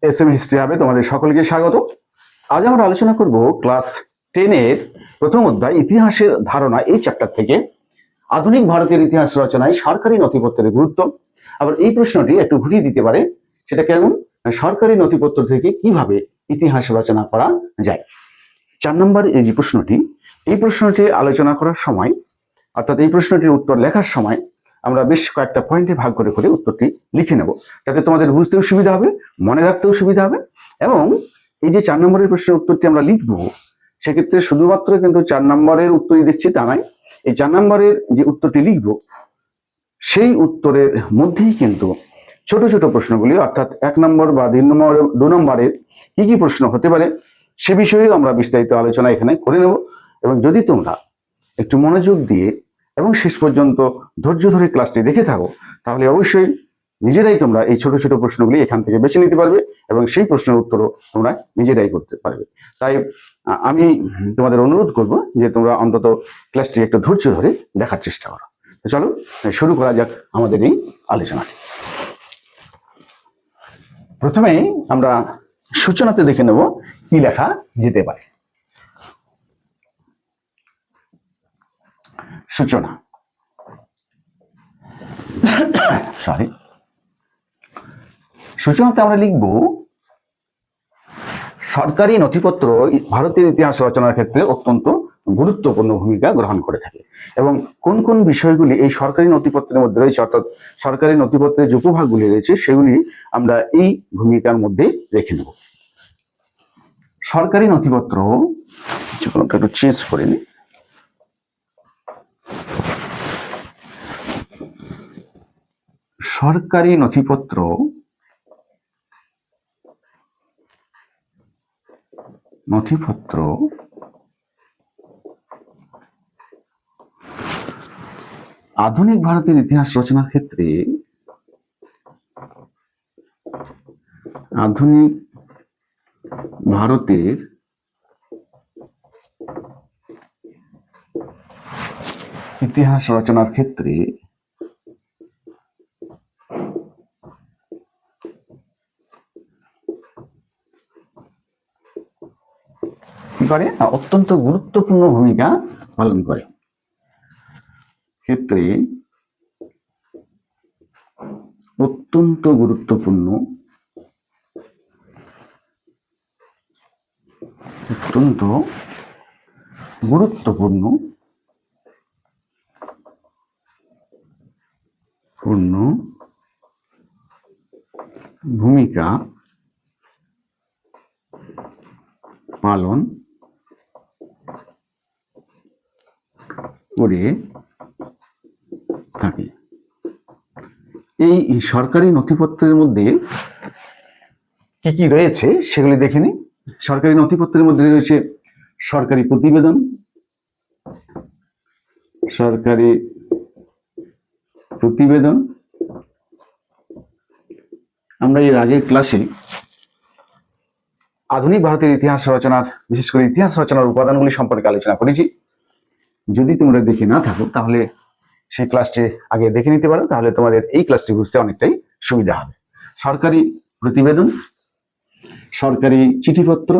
SM history হবে। তোমাদের সকলকে স্বাগত। আজ আমরা আলোচনা করব ক্লাস 10 এর প্রথম অধ্যায় ইতিহাসের ধারণা এই চ্যাপ্টার থেকে আধুনিক ভারতের ইতিহাস রচনায় সরকারি নথিপত্রের গুরুত্ব। আবার এই প্রশ্নটি একটু ঘুরিয়ে দিতে পারে, সেটা কেমন, সরকারি নথিপত্র থেকে কিভাবে ইতিহাস রচনা করা যায়। 4 নম্বর এই যে প্রশ্নটি, এই প্রশ্নটি আলোচনা করার সময় অর্থাৎ এই প্রশ্নটির উত্তর লেখার সময় আমরা বেশ কয়েকটা পয়েন্টে ভাগ করে করে উত্তরটি লিখে নেব, যাতে তোমাদের বুঝতেও সুবিধা হবে, মনে রাখতেও সুবিধা হবে। এবং এই যে 4 নম্বরের প্রশ্নের উত্তরটি আমরা লিখবো, সেক্ষেত্রে শুধুমাত্র কিন্তু 4 নম্বরের উত্তরই দেখছি তা নয়, এই 4 নম্বরের যে উত্তরটি লিখবো সেই উত্তরের মধ্যেই কিন্তু ছোট ছোট প্রশ্নগুলি অর্থাৎ 1 নম্বর বা 2 নম্বরের কি কি প্রশ্ন হতে পারে সে বিষয়েও আমরা বিস্তারিত আলোচনা এখানে করে নেব। এবং যদি তোমরা একটু মনোযোগ দিয়ে এবং শেষ পর্যন্ত ধৈর্য ধরে ক্লাসটি দেখে থাকো, তাহলে অবশ্যই নিজেরাই তোমরা এই ছোট ছোট প্রশ্নগুলি এখান থেকে বেছে নিতে পারবে এবং সেই প্রশ্নের উত্তরও তোমরা নিজেরাই করতে পারবে। তাই আমি তোমাদের অনুরোধ করব যে তোমরা অন্তত ক্লাসটি একটু ধৈর্য ধরে দেখার চেষ্টা করো। তো চলো শুরু করা যাক আমাদের এই আলোচনাটি। প্রথমে আমরা সূচনাতে দেখে নেব কি লেখা যেতে পারে। সূচনা, সরি, সূচনাতে আমরা লিখব সরকারি নথিপত্র ভারতের ইতিহাস রচনার ক্ষেত্রে অত্যন্ত গুরুত্বপূর্ণ ভূমিকা গ্রহণ করে থাকে এবং কোন কোন বিষয়গুলি এই সরকারি নথিপত্রের মধ্যে রয়েছে অর্থাৎ সরকারি নথিপত্রের যে উপভাগগুলি রয়েছে সেগুলি আমরা এই ভূমিকার মধ্যে দেখে নেব। সরকারি নথিপত্র একটু চেঞ্জ করে নি। সরকারি নথিপত্র আধুনিক ভারতের ইতিহাস রচনার ক্ষেত্রে আধুনিক ভারতের ইতিহাস রচনার ক্ষেত্রে কি করে, অত্যন্ত গুরুত্বপূর্ণ ভূমিকা পালন করে। ক্ষেত্রে অত্যন্ত গুরুত্বপূর্ণ ভূমিকা পালন করে থাকে। এই সরকারি নথিপত্রের মধ্যে কি কি রয়েছে সেগুলি দেখে নিই। সরকারি নথিপত্রের মধ্যে রয়েছে সরকারি প্রতিবেদন, আমরা এর আগের ক্লাসে আধুনিক ভারতের ইতিহাস রচনার, বিশেষ করে ইতিহাস রচনার উপাদানগুলি সম্পর্কে আলোচনা করেছি। যদি তোমরা দেখে না থাকো তাহলে সেই ক্লাসটি আগে দেখে নিতে পারো, তাহলে তোমাদের এই ক্লাসটি বুঝতে অনেকটাই সুবিধা হবে। সরকারি প্রতিবেদন, সরকারি চিঠিপত্র,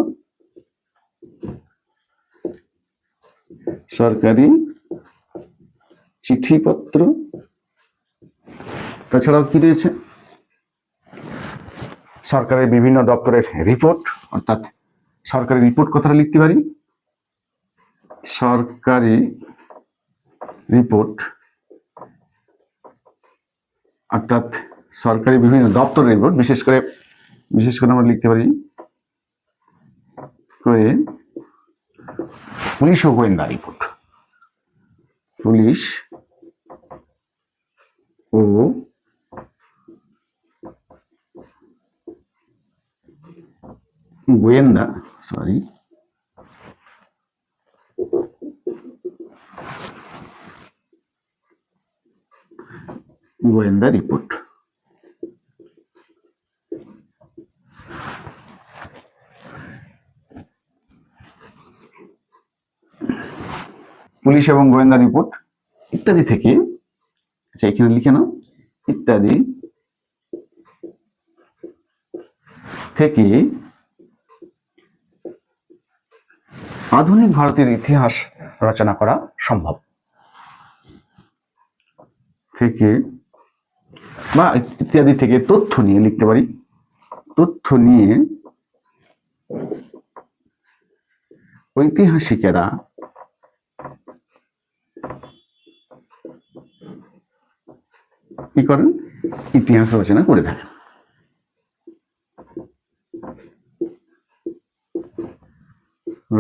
তাছাড়াও কি রয়েছে, সরকারের বিভিন্ন দপ্তরের রিপোর্ট, অর্থাৎ সরকারি রিপোর্ট কথাটা লিখতে পারি, সরকারি রিপোর্ট অর্থাৎ সরকারি বিভিন্ন দপ্তরের রিপোর্ট, বিশেষ করে আমরা লিখতে পারি পুলিশ ও গোয়েন্দা রিপোর্ট, গোয়েন্দা রিপোর্ট। পুলিশ এবং গোয়েন্দা রিপোর্ট ইত্যাদি থেকে, আচ্ছা এখানে লিখে নাও, ইত্যাদি থেকে আধুনিক ভারতের ইতিহাস রচনা করা সম্ভব। থেকে বা ইত্যাদি থেকে তথ্য নিয়ে লিখতে পারি, তথ্য নিয়ে ঐতিহাসিকেরা কি করেন? ইতিহাস রচনা করে থাকেন।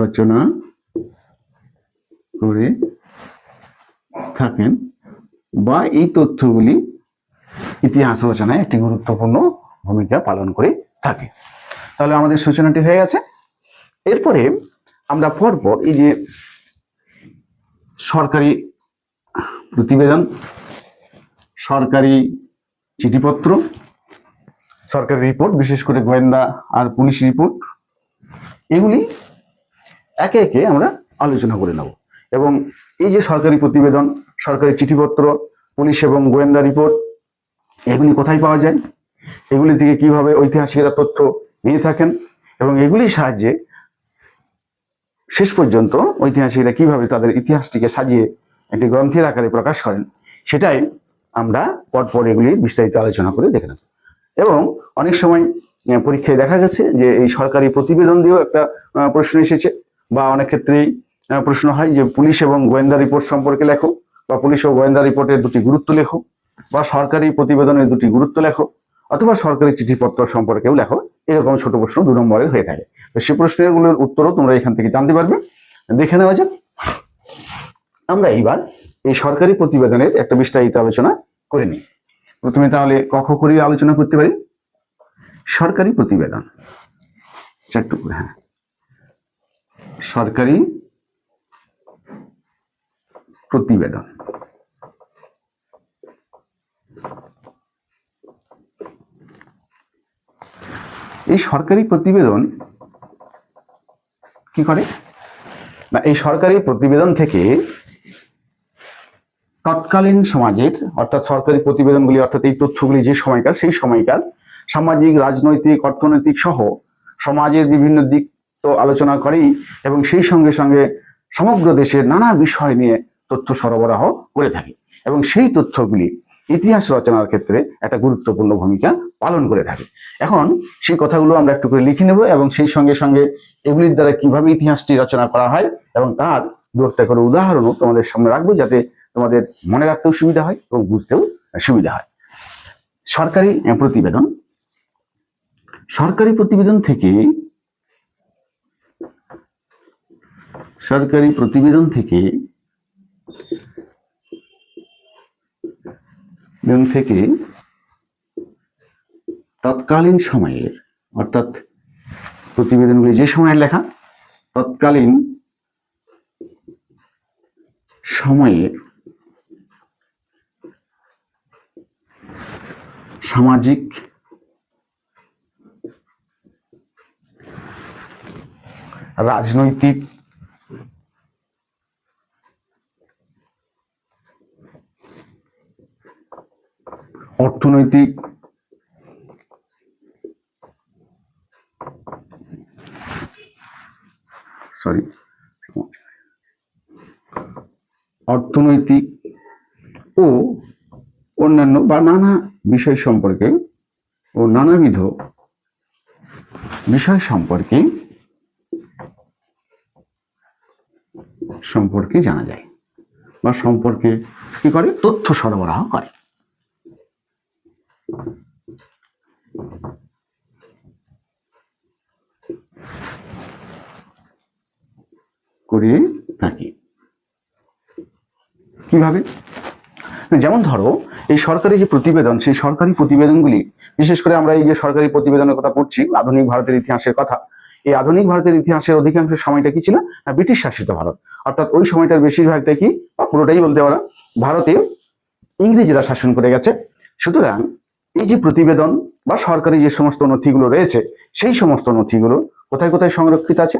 রচনা করে থাকেন বা এই তথ্যগুলি ইতিহাস রচনায় একটি গুরুত্বপূর্ণ ভূমিকা পালন করে থাকে। তাহলে আমাদের সূচনাটি হয়ে গেছে। এরপরে আমরা পরপর এই যে সরকারি প্রতিবেদন, সরকারি চিঠিপত্র, সরকারি রিপোর্ট, বিশেষ করে গোয়েন্দা আর পুলিশ রিপোর্ট, এগুলি একে একে আমরা আলোচনা করে নেব। এবং এই যে সরকারি প্রতিবেদন, সরকারি চিঠিপত্র, পুলিশ এবং গোয়েন্দা রিপোর্ট, এগুলি কোথায় পাওয়া যায়, এগুলি থেকে কিভাবে ঐতিহাসিকরা তথ্য নিয়ে থাকেন এবং এগুলির সাহায্যে শেষ পর্যন্ত ঐতিহাসিকরা কিভাবে তাদের ইতিহাসটিকে সাজিয়ে একটি গ্রন্থের আকারে প্রকাশ করেন, সেটাই আমরা পরপর এগুলি বিস্তারিত আলোচনা করে দেখে নেব। এবং অনেক সময় পরীক্ষায় দেখা গেছে যে এই সরকারি প্রতিবেদন দিয়েও একটা প্রশ্ন এসেছে, বা অনেক ক্ষেত্রেই প্রশ্ন হয় যে পুলিশ এবং গোয়েন্দা রিপোর্ট সম্পর্কে লেখো, বা পুলিশ ও গোয়েন্দা রিপোর্টের দুটি গুরুত্ব লেখো, বা সরকারি প্রতিবেদনের দুটি গুরুত্ব লেখো, অথবা সরকারি চিঠিপত্র সম্পর্কেও লেখো। এরকম ছোট প্রশ্ন 2 নম্বরের হয়ে থাকে। তো সেই প্রশ্নগুলোর উত্তরও তোমরা এখান থেকে জানতে পারবে। দেখে নেওয়া যাক। আমরা এইবার এই সরকারি প্রতিবেদনের একটা বিস্তারিত আলোচনা করে নিই। প্রথমে তাহলে ক খ করে আলোচনা করতে পারি। সরকারি প্রতিবেদন, হ্যাঁ, সরকারি প্রতিবেদন। এই সরকারি প্রতিবেদন কি করে না, এই সরকারি প্রতিবেদন থেকে তৎকালীন সমাজের, অর্থাৎ সরকারি প্রতিবেদনগুলি অর্থাৎ এই তথ্যগুলি যে সময়কার, সেই সময়কার সামাজিক, রাজনৈতিক, অর্থনৈতিক সহ সমাজের বিভিন্ন দিক তো আলোচনা করেই, এবং সেই সঙ্গে সঙ্গে সমগ্র দেশের নানা বিষয় নিয়ে তথ্য সরবরাহ করে থাকে, এবং সেই তথ্যগুলি ইতিহাস রচনার ক্ষেত্রে একটা গুরুত্বপূর্ণ ভূমিকা পালন করে থাকে। এখন সেই কথাগুলো আমরা একটু করে লিখে নেব, এবং সেই সঙ্গে সঙ্গে এগুলির দ্বারা কিভাবে ইতিহাসটি রচনা করা হয় এবং তার দু একটা করে উদাহরণও তোমাদের সামনে রাখবো, যাতে তোমাদের মনে রাখতেও সুবিধা হয় এবং বুঝতেও সুবিধা হয়। সরকারি প্রতিবেদন, সরকারি প্রতিবেদন থেকে তৎকালীন সময়ের, অর্থাৎ প্রতিবেদনগুলি যে সময়ের লেখা, তৎকালীন সময়ের সামাজিক, রাজনৈতিক, অর্থনৈতিক, ও অন্যান্য বা নানা বিষয় সম্পর্কে ও নানাবিধ বিষয় সম্পর্কে জানা যায়, বা সম্পর্কে কি করে, তথ্য সরবরাহ করে থাকি। কিভাবে? যেমন ধরো এই সরকারি যে প্রতিবেদন, সেই সরকারি প্রতিবেদনগুলি, বিশেষ করে আমরা এই যে সরকারি প্রতিবেদনের কথা পড়ছি, আধুনিক ভারতের ইতিহাসের কথা, এই আধুনিক ভারতের ইতিহাসের অধিকাংশ সময়টা কি ছিল, ব্রিটিশ শাসিত ভারত। অর্থাৎ ওই সময়টার বেশিরভাগটা কি, পুরোটাই বলতে পারো, ভারতে ইংরেজরা শাসন করে গেছে। সুতরাং এই যে প্রতিবেদন বা সরকারি যে সমস্ত নথিগুলো রয়েছে, সেই সমস্ত নথিগুলো কোথায় কোথায় সংরক্ষিত আছে,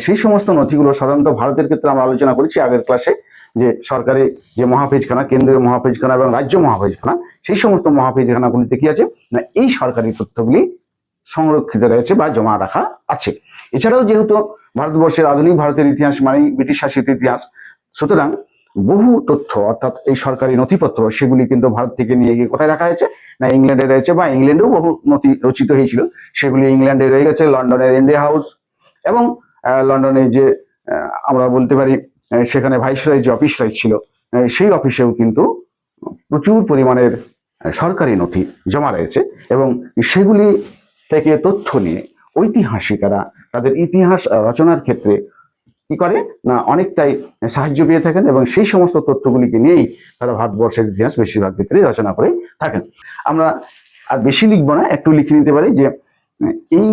সেই সমস্ত নথিগুলো সাধারণত ভারতের ক্ষেত্রে আমরা আলোচনা করেছি আগের ক্লাসে, যে সরকারি যে মহাপেজখানা, কেন্দ্রীয় মহাপেজখানা এবং রাজ্য মহাপেজখানা, সেই সমস্ত মহাপেজখানাগুলিতে কি আছে না, এই সরকারি তথ্যগুলি সংরক্ষিত রয়েছে বা জমা রাখা আছে। এছাড়াও যেহেতু ভারতবর্ষের আধুনিক ভারতের ইতিহাস মানেই ব্রিটিশ শাসিত ইতিহাস, সুতরাং বহু তথ্য অর্থাৎ এই সরকারি নথিপত্র সেগুলি কিন্তু ভারত থেকে নিয়ে গিয়ে কোথায় রাখা হয়েছে না ইংল্যান্ডে রয়েছে, বা ইংল্যান্ডেও বহু নথি রচিত হয়েছিল, সেগুলি ইংল্যান্ডে রয়ে গেছে, লন্ডনের ইন্ডিয়া হাউস এবং লন্ডনে যে আমরা বলতে পারি সেখানে ভাইসরয় যে অফিস রয়েছিল সেই অফিসেও কিন্তু প্রচুর পরিমাণের সরকারি নথি জমা রয়েছে, এবং সেগুলি থেকে তথ্য নিয়ে ঐতিহাসিকেরা তাদের ইতিহাস রচনার ক্ষেত্রে কি করে না অনেকটাই সাহায্য পেয়ে থাকেন, এবং সেই সমস্ত তথ্যগুলিকে নিয়েই তারা ভারতবর্ষের ইতিহাস বেশিরভাগ ক্ষেত্রে রচনা করে থাকেন। আমরা আর বেশি লিখবো না, একটু লিখে নিতে পারি যে এই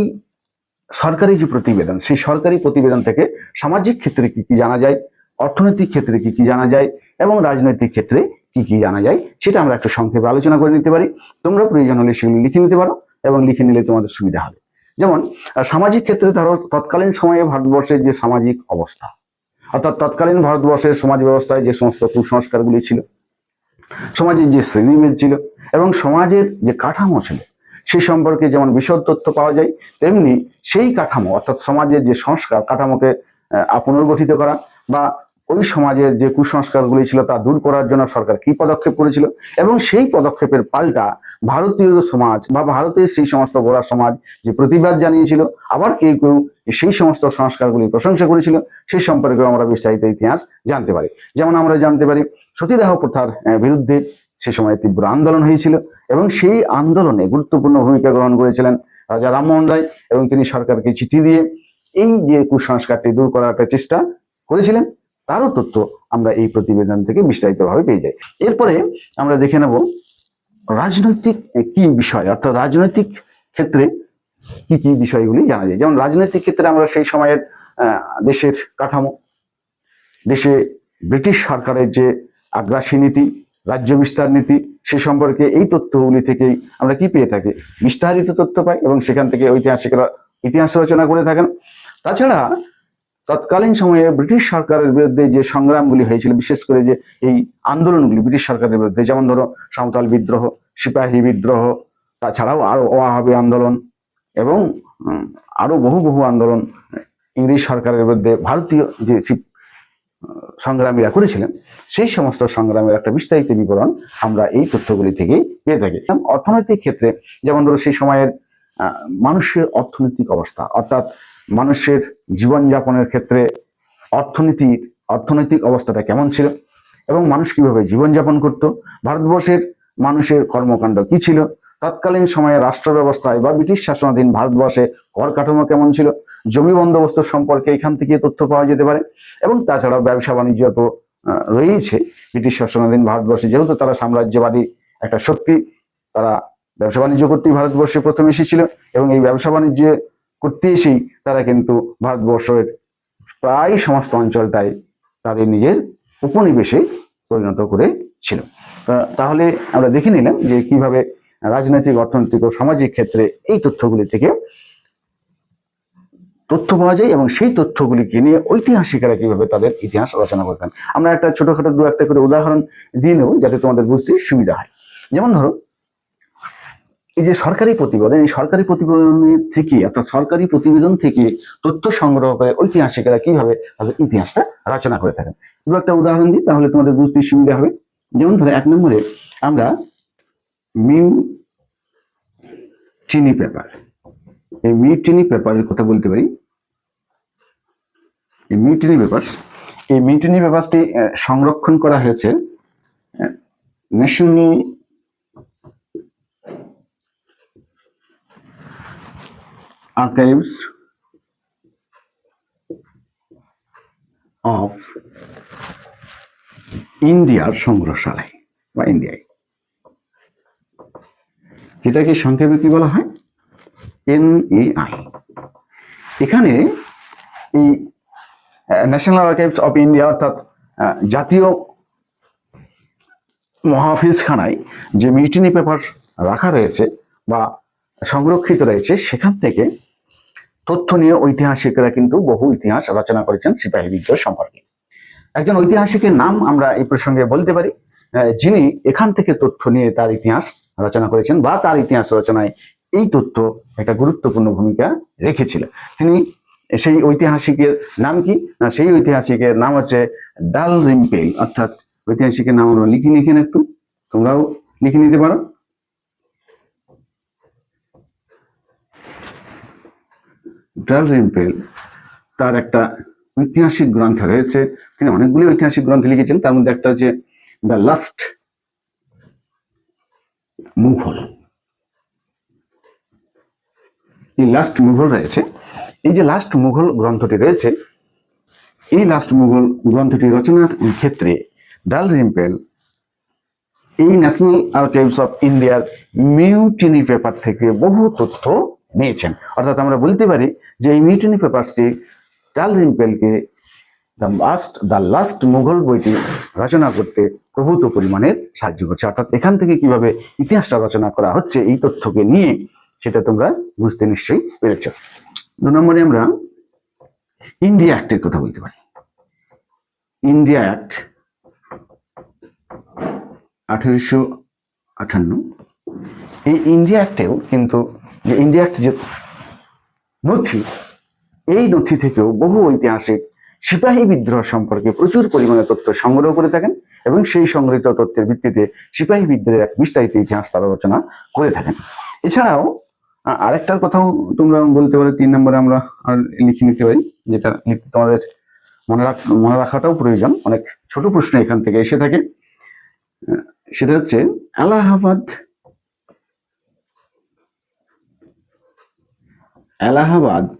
সরকারি যে প্রতিবেদন, সেই সরকারি প্রতিবেদন থেকে সামাজিক ক্ষেত্রে কি কি জানা যায়, অর্থনৈতিক ক্ষেত্রে কি কি জানা যায়, এবং রাজনৈতিক ক্ষেত্রে কি কি জানা যায়, সেটা আমরা একটু সংক্ষেপে আলোচনা করে নিতে পারি। তোমরা প্রয়োজন হলে সেগুলি লিখে নিতে পারো, এবং লিখে নিলে তোমাদের সুবিধা হবে। যেমন সামাজিক ক্ষেত্রে ধরো তৎকালীন সময়ে ভারতবর্ষের যে সামাজিক অবস্থা, অর্থাৎ তৎকালীন ভারতবর্ষের সমাজ ব্যবস্থায় যে সমস্ত কুসংস্কারগুলি ছিল, সমাজের যে শ্রেণীভেদ ছিল, এবং সমাজের যে কাঠামো ছিল সেই সম্পর্কে যেমন বিশদ তথ্য পাওয়া যায়, তেমনি সেই কাঠামো অর্থাৎ সমাজের যে সংস্কার কাঠামোকে পুনর্গঠিত করা বা ওই সমাজের যে কুসংস্কারগুলি ছিল তা দূর করার জন্য সরকার কি পদক্ষেপ করেছিল, এবং সেই পদক্ষেপের পাল্টা ভারতীয় সমাজ বা ভারতের সেই সমস্ত গোড়া সমাজ যে প্রতিবাদ জানিয়েছিল, আবার কেউ কেউ সেই সমস্ত সংস্কারগুলি প্রশংসা করেছিল, সেই সম্পর্কে আমরা বিস্তারিত ইতিহাস জানতে পারি। যেমন আমরা জানতে পারি সতীদাহ প্রথার বিরুদ্ধে সে সময় তীব্র আন্দোলন হয়েছিল, এবং সেই আন্দোলনে গুরুত্বপূর্ণ ভূমিকা গ্রহণ করেছিলেন রাজা রামমোহন রায়, এবং তিনি সরকারকে চিঠি দিয়ে এই যে কুসংস্কারটি দূর করার একটা চেষ্টা করেছিলেন, তারও তথ্য আমরা এই প্রতিবেদন থেকে বিস্তারিতভাবে পেয়ে যাই। এরপরে আমরা দেখে নেব রাজনৈতিক কি বিষয়, অর্থাৎ রাজনৈতিক ক্ষেত্রে কি কি বিষয়গুলি জানা যায়। যেমন রাজনৈতিক ক্ষেত্রে আমরা সেই সময়ের দেশের কাঠামো, দেশে ব্রিটিশ সরকারের যে আগ্রাসী নীতি, রাজ্য বিস্তার নীতি, সে সম্পর্কে এই তথ্যগুলি থেকেই আমরা কি পেয়ে থাকি, বিস্তারিত তথ্য পাই, এবং সেখান থেকে ঐতিহাসিকরা ইতিহাস রচনা করে থাকেন। তাছাড়া তৎকালীন সময়ে ব্রিটিশ সরকারের বিরুদ্ধে যে সংগ্রামগুলি হয়েছিল, বিশেষ করে যে এই আন্দোলনগুলি ব্রিটিশ সরকারের বিরুদ্ধে, যেমন ধরো সাঁওতাল বিদ্রোহ, সিপাহী বিদ্রোহ, তাছাড়াও আরো ওয়াহাবি আন্দোলন, এবং আরো বহু বহু আন্দোলন ইংরেজ সরকারের বিরুদ্ধে ভারতীয় যে সংগ্রামীরা করেছিলেন, সেই সমস্ত সংগ্রামের একটা বিস্তারিত বিবরণ আমরা এই তথ্যগুলি থেকে পেয়ে থাকি। অর্থনৈতিক ক্ষেত্রে যেমন ধরো সেই সময়ের মানুষের অর্থনৈতিক অবস্থা, অর্থাৎ মানুষের জীবনযাপনের ক্ষেত্রে অর্থনৈতিক অবস্থাটা কেমন ছিল, এবং মানুষ কিভাবে জীবনযাপন করত, ভারতবর্ষের মানুষের কর্মকাণ্ড কি ছিল, তৎকালীন সময়ে রাষ্ট্র ব্যবস্থায় বা ব্রিটিশ শাসনাধীন ভারতবর্ষে কর কাঠামো কেমন ছিল, জমি বন্দোবস্ত সম্পর্কে এখান থেকে তথ্য পাওয়া যেতে পারে। এবং তাছাড়াও ব্যবসা বাণিজ্য তো রয়েছে, ব্রিটিশ শাসনাধীন ভারতবর্ষে যেহেতু তারা সাম্রাজ্যবাদী একটা শক্তি, তারা ব্যবসা বাণিজ্য করতেই ভারতবর্ষে প্রথম এসেছিল, এবং এই ব্যবসা বাণিজ্য করতে এসেই তারা কিন্তু ভারতবর্ষের প্রায় সমস্ত অঞ্চলটাই তাদের নিজের উপনিবেশে পরিণত করেছিল। তাহলে আমরা দেখে নিলাম যে কিভাবে রাজনৈতিক, অর্থনৈতিক ও সামাজিক ক্ষেত্রে এই তথ্যগুলি থেকে তথ্য পাওয়া যায়, এবং সেই তথ্যগুলিকে নিয়ে ঐতিহাসিকেরা কিভাবে তাদের ইতিহাস রচনা করতেন। আমরা একটা ছোটখাটো দু একটা করে উদাহরণ দিয়ে নেব যাতে তোমাদের বুঝতে সুবিধা হয়। যেমন ধরো এই যে সরকারি প্রতিবেদন, এই সরকারি প্রতিবেদনের থেকে অর্থাৎ সরকারি প্রতিবেদন থেকে তথ্য সংগ্রহ করে ঐতিহাসিকেরা কিভাবে তাদের ইতিহাসটা রচনা করে থাকেন। দু একটা উদাহরণ দিই, তাহলে তোমাদের বুঝতে সুবিধা হবে। যেমন ধরো 1 নম্বরে আমরা মিউটিনি পেপার, এই মিউটিনি পেপারের কথা বলতে পারি। এই মিউটিনি পেপারটি সংরক্ষণ করা হয়েছে ন্যাশনাল আর্কাইভস অফ ইন্ডিয়ার সংগ্রহশালায় বা ইন্ডিয়ায়, যেটাকে সংক্ষেপে কি বলা হয়, NAI। এখানে এই ন্যাশনাল আর্কাইভস অফ ইন্ডিয়া অর্থাৎ জাতীয় মহাফিজখানায় যে মিউটিনি পেপার রাখা রয়েছে বা সংরক্ষিত রয়েছে, সেখান থেকে তথ্য নিয়ে ঐতিহাসিকরা কিন্তু বহু ইতিহাস রচনা করেছেন সিপাহী বিদ্রোহ সম্পর্কে। একজন ঐতিহাসিকের নাম আমরা এই প্রসঙ্গে বলতে পারি, যিনি এখান থেকে তথ্য নিয়ে তার ইতিহাস রচনা করেছেন বা তার ইতিহাস রচনায় এই তথ্য একটা গুরুত্বপূর্ণ ভূমিকা রেখেছিল। তিনি সেই ঐতিহাসিকের নাম কি না, সেই ঐতিহাসিকের নাম হচ্ছে ডালরিম্পেল, অর্থাৎ ঐতিহাসিকের নাম আমরা লিখে নিখেন, একটু তোমরাও লিখে নিতে পারো। ডালরিম্পেল, তার একটা ঐতিহাসিক গ্রন্থ রয়েছে, তিনি অনেকগুলি ঐতিহাসিক গ্রন্থ লিখেছেন, তার মধ্যে একটা হচ্ছে দ্য লাস্ট মুঘল। এই লাস্ট মুঘল রয়েছে, এই যে লাস্ট মুঘল গ্রন্থটি রয়েছে, এই লাস্ট মুঘল গ্রন্থটি রচনার ক্ষেত্রে ডালরিম্পেল এই ন্যাশনাল আর্কাইভস অফ ইন্ডিয়ার মিউটিনি পেপার থেকে বহু তথ্য নিয়েছেন। অর্থাৎ আমরা বলতে পারি যে এই মিউটিনি পেপারসটি ডালরিম্পেলকে দ্য লাস্ট মুঘল বইটি রচনা করতে প্রভূত পরিমাণের সাহায্য করছে। অর্থাৎ এখান থেকে কিভাবে ইতিহাসটা রচনা করা হচ্ছে এই তথ্যকে নিয়ে, সেটা তোমরা বুঝতে নিশ্চয়ই পেরেছ। 2 নম্বরে আমরা ইন্ডিয়া অ্যাক্টের কথা বলতে পারি। ইন্ডিয়া অ্যাক্ট 1858, এই ইন্ডিয়া অ্যাক্টেও কিন্তু, যে ইন্ডিয়া অ্যাক্ট যে নথি, এই নথি থেকেও বহু ঐতিহাসিক সিপাহী বিদ্রোহ সম্পর্কে প্রচুর পরিমাণে তথ্য সংগ্রহ করে থাকেন এবং সেই সংগৃহীত তথ্যের ভিত্তিতে সিপাহী বিদ্রোহের এক বিস্তারিত ইতিহাস তারা রচনা করে থাকেন। এছাড়াও আরেকটার কথাও তোমরা বলতে পারো, 3 নম্বরে আমরা আর লিখে নিতে পারি, যেটা লিখতে তোমাদের মনে রাখাটাও প্রয়োজন, অনেক ছোট প্রশ্ন এখান থেকে এসে থাকে। সেটা হচ্ছে এলাহাবাদ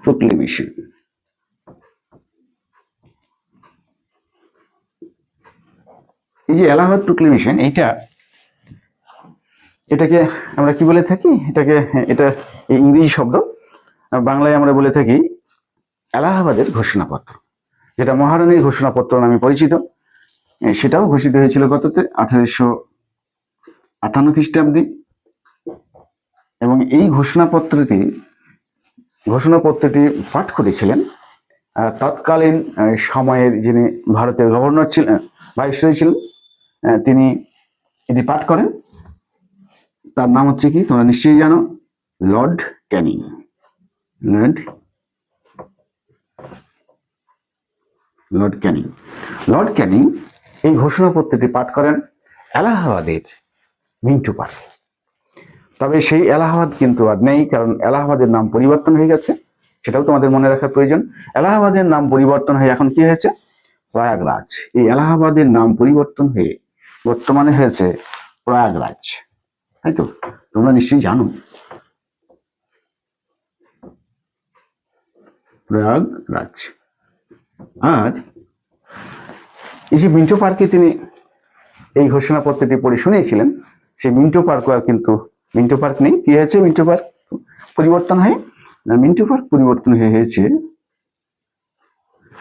প্রোক্লেমেশন। এই যে এলাহাবাদ প্রোক্লেমেশন, এটাকে আমরা কি বলে থাকি, এটা ইংরেজি শব্দ, বাংলায় আমরা বলে থাকি এলাহাবাদের ঘোষণাপত্র, যেটা মহারানীর ঘোষণাপত্র নামে পরিচিত। সেটাও ঘোষিত হয়েছিল কততে, 1858 খ্রিস্টাব্দে। এবং এই ঘোষণাপত্রটি পাঠ করেছিলেন তৎকালীন সময়ের যিনি ভারতের গভর্নর ছিলেন, ভাইসরয় ছিলেন, তিনি এটি পাঠ করেন। তার নাম হচ্ছে কি, তোমরা নিশ্চয়ই জানো, লর্ড ক্যানিং। লর্ড ক্যানিং এই ঘোষণাপত্রটি পাঠ করেন এলাহাবাদের মিন্টু পার্কে। তবে সেই এলাহাবাদ কিন্তু আর নেই, কারণ এলাহাবাদের নাম পরিবর্তন হয়ে গেছে, সেটাও তোমাদের মনে রাখার প্রয়োজন। এলাহাবাদের নাম পরিবর্তন হয়ে এখন কি হয়েছে, প্রয়াগরাজ। এই এলাহাবাদের নাম পরিবর্তন হয়ে বর্তমানে হয়েছে প্রয়াগরাজ, তাই তো? তোমরা নিশ্চয়ই জানো প্রয়াগরাজ। আর এই যে মিন্টো পার্কে তিনি এই ঘোষণাপত্রটি পড়ে শুনিয়েছিলেন, সেই মিন্টো পার্ক আর কিন্তু মিন্টো পার্ক নেই। কি হয়েছে, মিন্টো পার্ক পরিবর্তন হয়ে, মিন্টো পার্ক পরিবর্তন হয়েছে,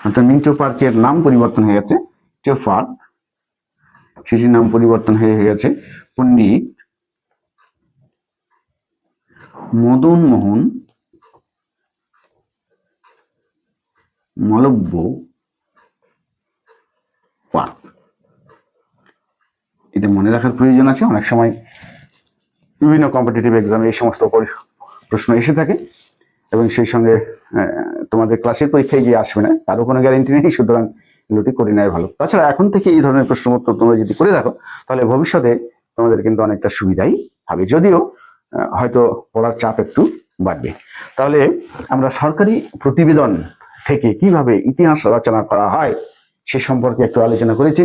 অর্থাৎ মিন্টো পার্কের নাম পরিবর্তন হয়ে গেছে পার্ক, সেটির নাম পরিবর্তন হয়ে গেছে পণ্ডিত মদন মোহন মালব্য পার্ক। এটা মনে রাখার প্রয়োজন আছে, অনেক সময় বিভিন্ন কম্পিটিটিভ এক্সামে এই সমস্ত প্রশ্ন এসে থাকে এবং সেই সঙ্গে তোমাদের ক্লাসের পরীক্ষায় গিয়ে আসবে না, তারও কোনো গ্যারেন্টি নেই, সুতরাং এগুলোটি করে নেওয়া ভালো। তাছাড়া এখন থেকে এই ধরনের প্রশ্নপত্র তোমরা যদি করে রাখো, তাহলে ভবিষ্যতে তোমাদের কিন্তু অনেকটা সুবিধাই হবে, যদিও হয়তো পড়ার চাপ একটু বাড়বে। তাহলে আমরা সরকারি প্রতিবেদন থেকে কিভাবে ইতিহাস রচনা করা হয় সে সম্পর্কে একটু আলোচনা করেছি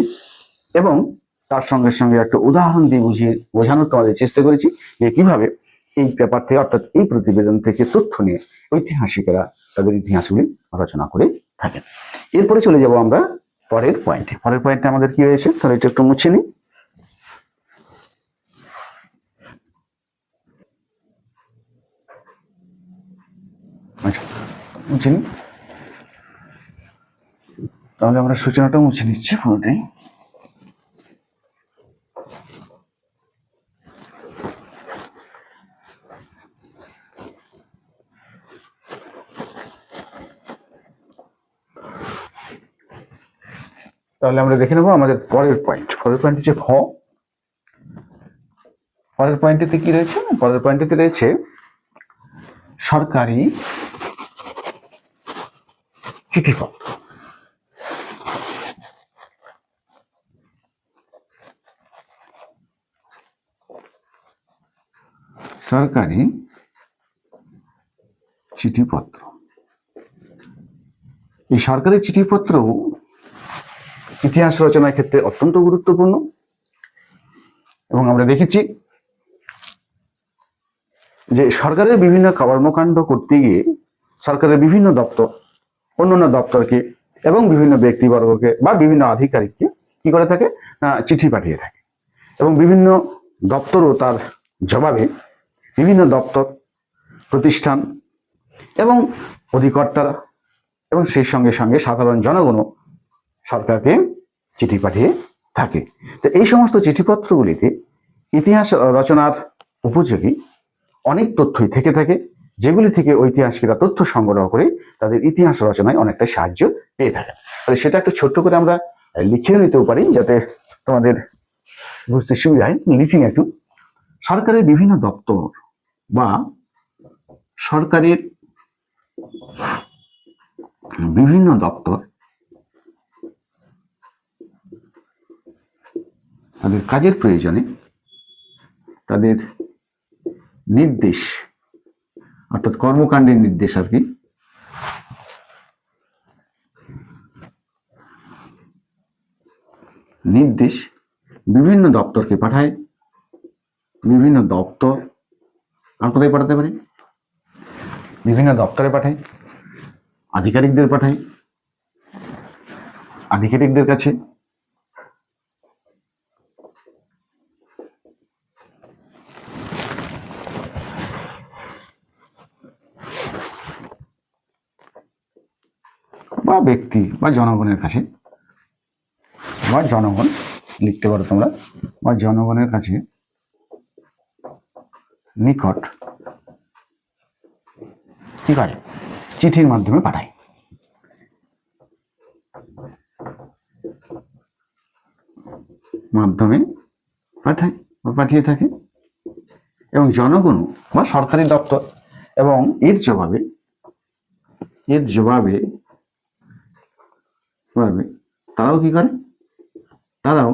এবং তার সঙ্গে সঙ্গে একটা উদাহরণ দিয়ে বোঝানোর তোমাদের চেষ্টা করেছি যে কিভাবে এই পেপার থেকে, অর্থাৎ এই প্রতিবেদন থেকে তথ্য নিয়ে ঐতিহাসিকেরা তাদের ইতিহাসগুলি রচনা করে থাকেন। এরপরে চলে যাব আমরা পরের পয়েন্টে আমাদের কি হয়েছে, তাহলে এটা একটু মুছে নিই। মুছে নিই, তাহলে আমরা সূচনাটা মুছে নিচ্ছি পুরোটাই। তাহলে আমরা দেখে নেবো আমাদের পরের পয়েন্ট হচ্ছে খ। পরের পয়েন্টটিতে কি রয়েছে, পরের পয়েন্টটিতে রয়েছে সরকারি চিঠিপত্র। সরকারি চিঠিপত্র, এই সরকারি চিঠিপত্র ইতিহাস রচনার ক্ষেত্রে অত্যন্ত গুরুত্বপূর্ণ। এবং আমরা দেখেছি যে সরকারের বিভিন্ন কর্মকাণ্ড করতে গিয়ে সরকারের বিভিন্ন দপ্তর অন্যান্য দপ্তরকে এবং বিভিন্ন ব্যক্তিবর্গকে বা বিভিন্ন আধিকারিককে কি করে থাকে, চিঠি পাঠিয়ে থাকে। এবং বিভিন্ন দপ্তরও তার জবাবে বিভিন্ন দপ্তর, প্রতিষ্ঠান এবং অধিকর্তারা এবং সেই সঙ্গে সঙ্গে সাধারণ জনগণও সরকারকে চিঠি পাঠিয়ে থাকে। তো এই সমস্ত চিঠিপত্রগুলিতে ইতিহাস রচনার উপযোগী অনেক তথ্যই থেকে থাকে, যেগুলি থেকে ঐতিহাসিকরা তথ্য সংগ্রহ করে তাদের ইতিহাস রচনায় অনেকটা সাহায্য পেয়ে থাকে। তাহলে সেটা একটু ছোট্ট করে আমরা লিখে নিতেও পারি যাতে তোমাদের বুঝতে সুবিধা হয়। লিখি একটু। সরকারের বিভিন্ন দপ্তর বা সরকারের বিভিন্ন দপ্তর তাদের কাজের প্রয়োজনে তাদের নির্দেশ অর্থাৎ কর্মকাণ্ডের নির্দেশ আর কি নির্দেশ বিভিন্ন দপ্তরকে পাঠায়। বিভিন্ন দপ্তর আর কোথায় পাঠাতে পারে? বিভিন্ন দপ্তরে পাঠায়, আধিকারিকদের পাঠায়, আধিকারিকদের কাছে বা ব্যক্তি বা জনগণের কাছে, বা জনগণ লিখতে পারো তোমরা, বা জনগণের কাছে নিকট কি করে চিঠির মাধ্যমে পাঠায়। মাধ্যমে পাঠায় বা পাঠিয়ে থাকে। এবং জনগণ বা সরকারি দপ্তর এবং এর জবাবে তারাও কি করে, তারাও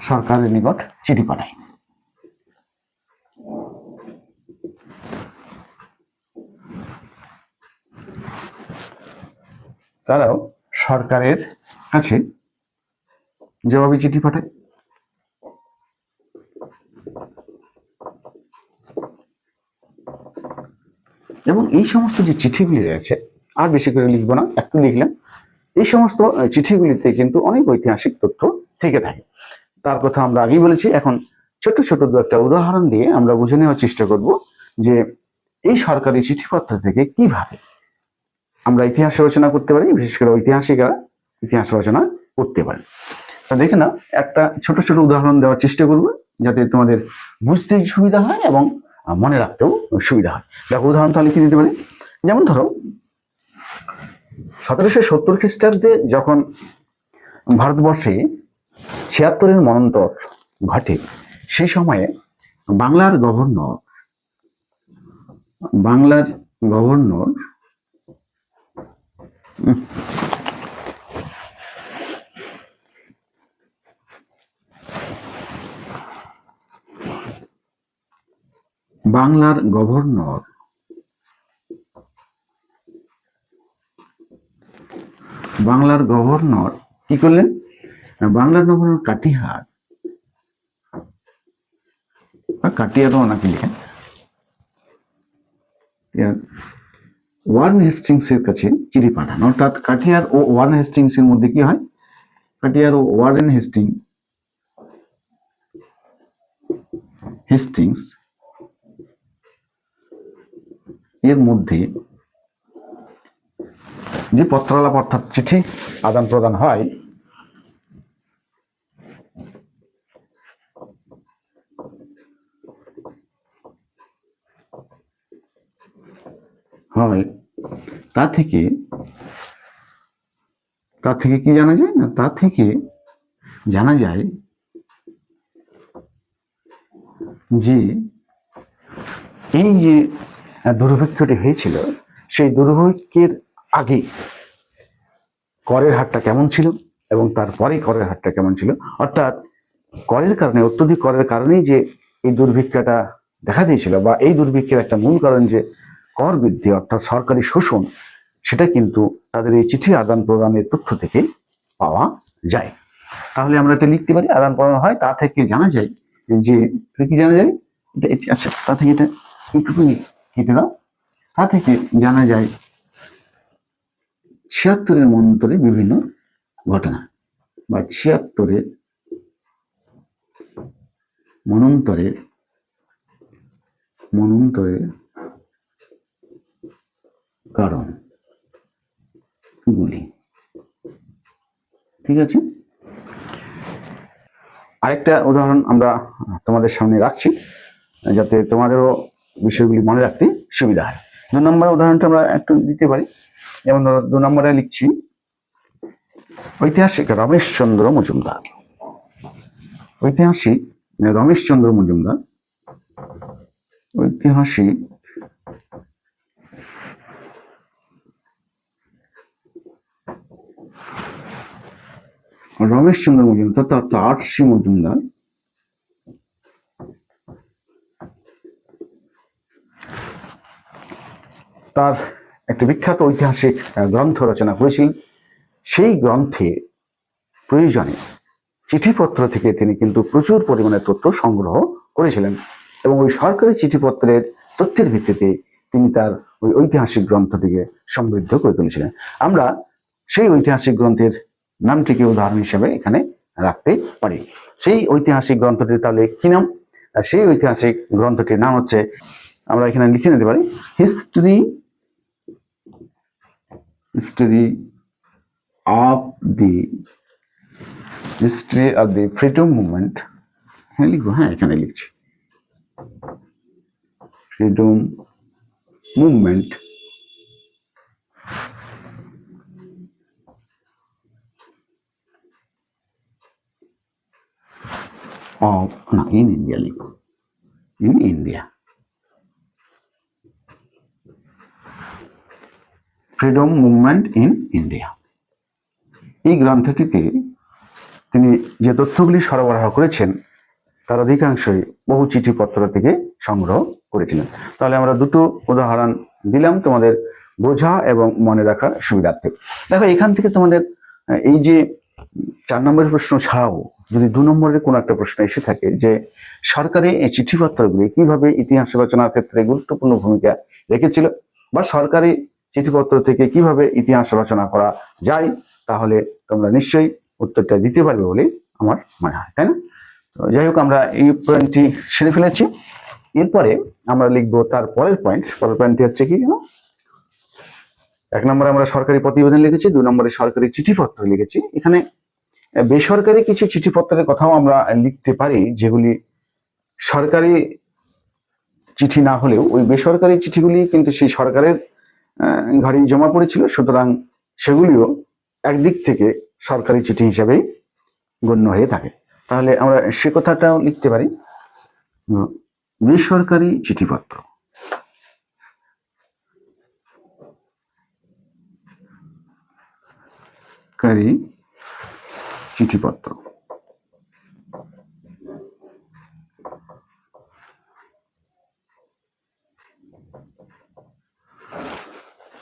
সরকারের নিকট চিঠি পাঠায়। তারাও সরকারের কাছে জবাবি চিঠি পাঠায়। এবং এই সমস্ত যে চিঠিগুলি রয়েছে, আর বেশি করে লিখবো না, একটু লিখলাম, এই সমস্ত চিঠিগুলিতে কিন্তু অনেক ঐতিহাসিক তথ্য থেকে থাকে। তার কথা আমরা আগেই বলেছি। এখন ছোট্ট ছোট দু একটা উদাহরণ দিয়ে আমরা বুঝে নেওয়ার চেষ্টা করব যে এই সরকারি চিঠিপত্র থেকে কিভাবে আমরা ইতিহাস রচনা করতে পারি, বিশেষ করে ঐতিহাসিকরা ইতিহাস রচনা করতে পারে। তো দেখে না, একটা ছোট ছোট উদাহরণ দেওয়ার চেষ্টা করব যাতে তোমাদের বুঝতে সুবিধা হয় এবং মনে রাখতেও সুবিধা হয়। দেখো উদাহরণ তাহলে কি দিতে পারি, যেমন ধরো 1770 খ্রিস্টাব্দে যখন ভারতবর্ষে 76-এর মন্বন্তর ঘটে, সেই সময়ে বাংলার গভর্নর কি করলেন? বাংলার গভর্নর কাটিয়ারও নাকি লিখেন, ওয়ারেন হেস্টিংসের কাছে চিঠি পাঠান। অর্থাৎ কাটিয়ার ও ওয়ারেন হেস্টিংসের মধ্যে কি হয়, কাটিয়ার ও ওয়ারেন হেস্টিংস এর মধ্যে যে পত্রালাপ অর্থাৎ চিঠি আদান প্রদান হয়, তা থেকে কি জানা যায় না, তা থেকে জানা যায় যে এই যে দুর্ভিক্ষটি হয়েছিল, সেই দুর্ভিক্ষের আগে করের হারটা কেমন ছিল এবং তারপরে করের হারটা কেমন ছিল, অর্থাৎ করের কারণে, অত্যধিক করের কারণেই যে এই দুর্ভিক্ষটা দেখা দিয়েছিল, বা এই দুর্ভিক্ষের একটা মূল কারণ যে কর বৃদ্ধি অর্থাৎ সরকারি শোষণ, সেটা কিন্তু তাদের এই চিঠি আদান প্রদানের তথ্য থেকে পাওয়া যায়। তাহলে আমরা এটা লিখতে পারি, আদান প্রদান হয়, তা থেকে জানা যায় যে, কি জানা যায়, আচ্ছা তা থেকে এটা এইটুকুনি কেটে দাও, তা থেকে জানা যায় ৭৬-এর মন্বন্তরে বিভিন্ন ঘটনা, বা ৭৬-এর মনন্তরের কারণ গুলি। ঠিক আছে, আরেকটা উদাহরণ আমরা তোমাদের সামনে রাখছি যাতে তোমাদেরও বিষয়গুলি মনে রাখতে সুবিধা হয়। ২ নম্বর উদাহরণটা আমরা একটু দিতে পারি, যেমন ধরো ২ নম্বরে লিখছি, ঐতিহাসিক রমেশচন্দ্র মজুমদার। ঐতিহাসিক রমেশচন্দ্র মজুমদার, ঐতিহাসিক রমেশচন্দ্র মজুমদার, তার আরসি মজুমদার তার একটা বিখ্যাত ঐতিহাসিক গ্রন্থ রচনা করেছিলেন। সেই গ্রন্থে প্রয়োজনে চিঠিপত্র থেকে তিনি কিন্তু প্রচুর পরিমাণে তথ্য সংগ্রহ করেছিলেন, এবং ওই সরকারি চিঠিপত্রের তথ্যের ভিত্তিতে তিনি তার ওই ঐতিহাসিক গ্রন্থটিকে সমৃদ্ধ করে তুলেছিলেন। আমরা সেই ঐতিহাসিক গ্রন্থের নামটিকে উদাহরণ হিসেবে এখানে রাখতে পারি। সেই ঐতিহাসিক গ্রন্থটির তাহলে কি নাম? সেই ঐতিহাসিক গ্রন্থটির নাম হচ্ছে, আমরা এখানে লিখে নিতে পারি, history of the freedom movement. হ্যাঁ লিখবো, হ্যাঁ এখানে লিখছি, freedom movement of in India লিখো, in India, freedom movement in India. এই গ্রন্থটিতে তিনি যে তথ্যগুলি সরবরাহ করেছেন তার অধিকাংশই বহু চিঠিপত্র থেকে সংগ্রহ করেছিলেন। তাহলে আমরা দুটো উদাহরণ দিলাম তোমাদের বোঝা এবং মনে রাখার সুবিধার্থে। দেখো এখান থেকে তোমাদের এই যে ৪ নম্বরের প্রশ্ন ছাড়াও যদি ২ নম্বরের কোনো একটা প্রশ্ন এসে থাকে যে সরকারি এই চিঠিপত্রগুলি কিভাবে ইতিহাস রচনার ক্ষেত্রে গুরুত্বপূর্ণ ভূমিকা রেখেছিল, বা সরকারি চিঠিপত্র থেকে কিভাবে ইতিহাস রচনা করা যায়, তাহলে তোমরা নিশ্চয়ই উত্তরটা দিতে পারবে বলে আমার মনে হয়, তাই না? তো যাই হোক, আমরা এই পয়েন্টটি সেরে ফেলেছি। এরপরে আমরা লিখবো তার পরের পয়েন্টটি হচ্ছে কি, ১ নম্বরে আমরা সরকারি প্রতিবেদন লিখেছি, ২ নম্বরে সরকারি চিঠিপত্র লিখেছি। এখানে বেসরকারি কিছু চিঠিপত্রের কথাও আমরা লিখতে পারি, যেগুলি সরকারি চিঠি না হলেও ওই বেসরকারি চিঠিগুলি কিন্তু সেই সরকারের ঘাড়ি জমা পড়েছিল, সুতরাং সেগুলিও একদিক থেকে সরকারি চিঠি হিসেবেই গণ্য হয়ে থাকে। তাহলে আমরা সে কথাটাও লিখতে পারি, বেসরকারি চিঠিপত্র। চিঠিপত্র